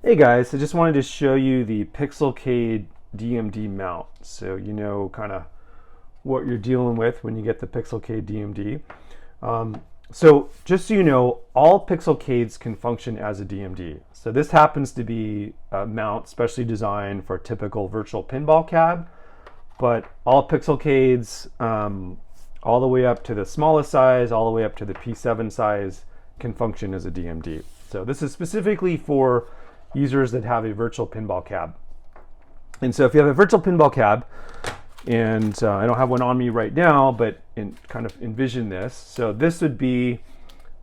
Hey guys, I just wanted to show you the Pixelcade DMD mount, so you know kind of what you're dealing with when you get the Pixelcade DMD. So just so you know, all Pixelcades can function as a DMD. So this happens to be a mount specially designed for a typical virtual pinball cab, but all Pixelcades, all the way up to the smallest size, all the way up to the P7 size, can function as a DMD. So this is specifically for users that have a virtual pinball cab. And so if you have a virtual pinball cab, and I don't have one on me right now, but kind of envision this. So this would be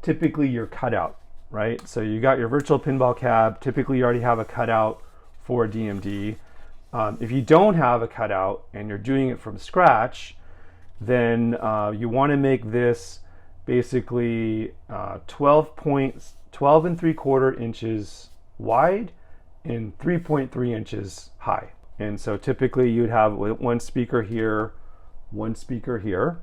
typically your cutout, right? So you got your virtual pinball cab. Typically you already have a cutout for a DMD. If you don't have a cutout and you're doing it from scratch, then you want to make this basically 12 and 3/4 inches wide and 3.3 inches high. And so typically you'd have one speaker here, one speaker here.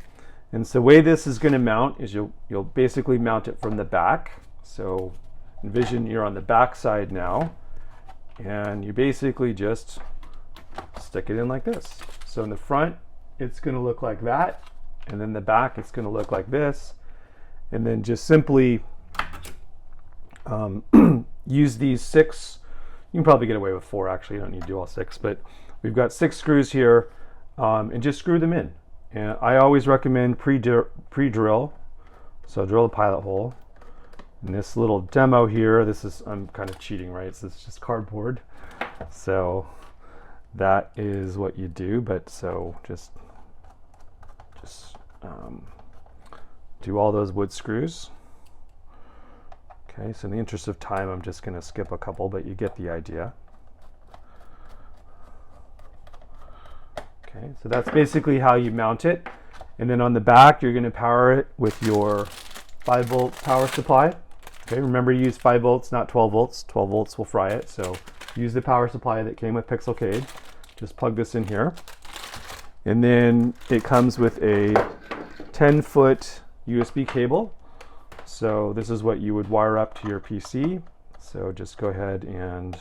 And so the way this is going to mount is you'll basically mount it from the back. So envision you're on the back side now, and you basically just stick it in like this. So in the front, it's going to look like that, and then the back, it's going to look like this. And then just simply use these 6. You can probably get away with 4, actually. You don't need to do all 6, but we've got 6 screws here, and just screw them in. And I always recommend pre-drill. So drill a pilot hole. And this little demo here, I'm kind of cheating, right? So it's just cardboard. So that is what you do, but so just do all those wood screws. Okay, so in the interest of time, I'm just going to skip a couple, but you get the idea. Okay, so that's basically how you mount it. And then on the back, you're going to power it with your 5-volt power supply. Okay, remember to use 5 volts, not 12 volts. 12 volts will fry it, so use the power supply that came with Pixelcade. Just plug this in here. And then it comes with a 10-foot USB cable. So this is what you would wire up to your PC. So just go ahead and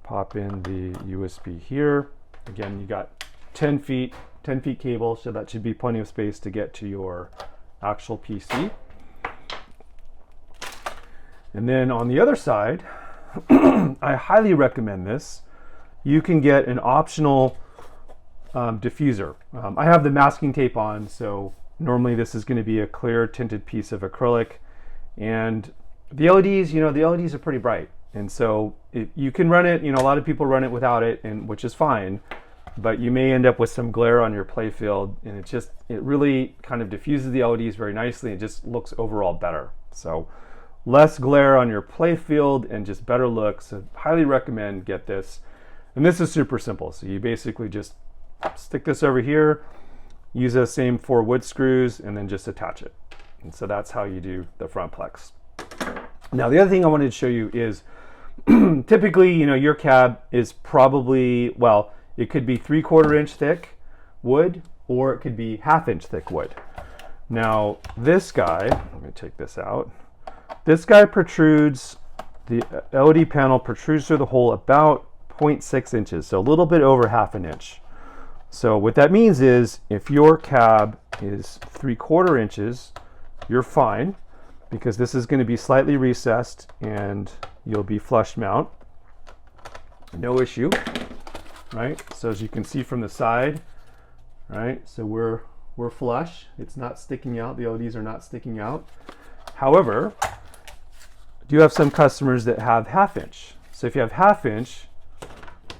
pop in the USB here. Again, you got 10 feet cable, so that should be plenty of space to get to your actual PC. And then on the other side, I highly recommend this. You can get an optional diffuser. I have the masking tape on, so normally this is going to be a clear tinted piece of acrylic, and the LEDs, the LEDs are pretty bright, and so you can run it, a lot of people run it without it, and which is fine, but you may end up with some glare on your play field, and it really kind of diffuses the LEDs very nicely. It just looks overall better. So less glare on your play field and just better looks. So highly recommend get this. And this is super simple. So you basically just stick this over here, use those same 4 wood screws, and then just attach it. And so that's how you do the front plex. Now the other thing I wanted to show you is typically, your cab is probably, well, it could be 3/4 inch thick wood, or it could be 1/2 inch thick wood. Now this guy, let me take this out. This guy protrudes, the LED panel protrudes through the hole about 0.6 inches, so a little bit over 1/2 inch. So what that means is if your cab is 3/4 inches, you're fine, because this is going to be slightly recessed and you'll be flush mount. No issue, right? So as you can see from the side, right? So we're flush. It's not sticking out. The LEDs are not sticking out. However, do you have some customers that have 1/2 inch? So if you have 1/2 inch,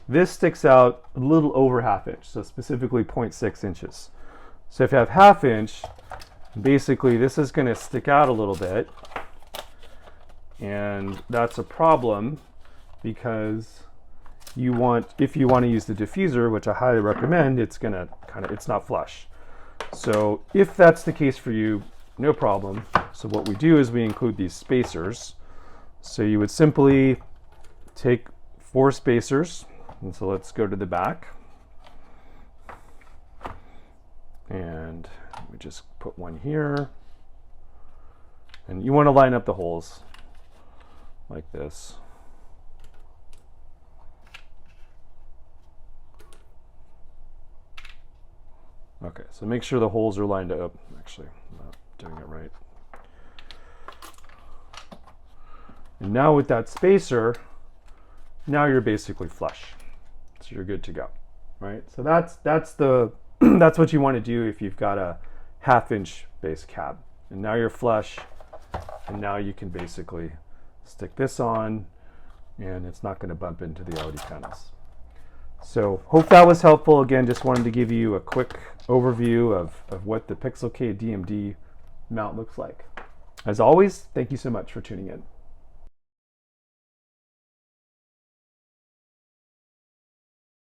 this sticks out a little over 1/2 inch, so specifically 0.6 inches. So if you have 1/2 inch, basically this is going to stick out a little bit, and that's a problem, because if you want to use the diffuser, which I highly recommend, it's not flush. So if that's the case for you, no problem. So what we do is we include these spacers. So you would simply take 4 spacers. And so let's go to the back, and we just put one here, and you want to line up the holes like this. Okay, so make sure the holes are lined up. Actually, I'm not doing it right. And now with that spacer, now you're basically flush. So you're good to go, right? So that's the that's what you want to do if you've got a 1/2 inch base cab. And now you're flush, and now you can basically stick this on, and it's not going to bump into the LED panels. So hope that was helpful. Again, just wanted to give you a quick overview of what the Pixelcade DMD mount looks like. As always, thank you so much for tuning in.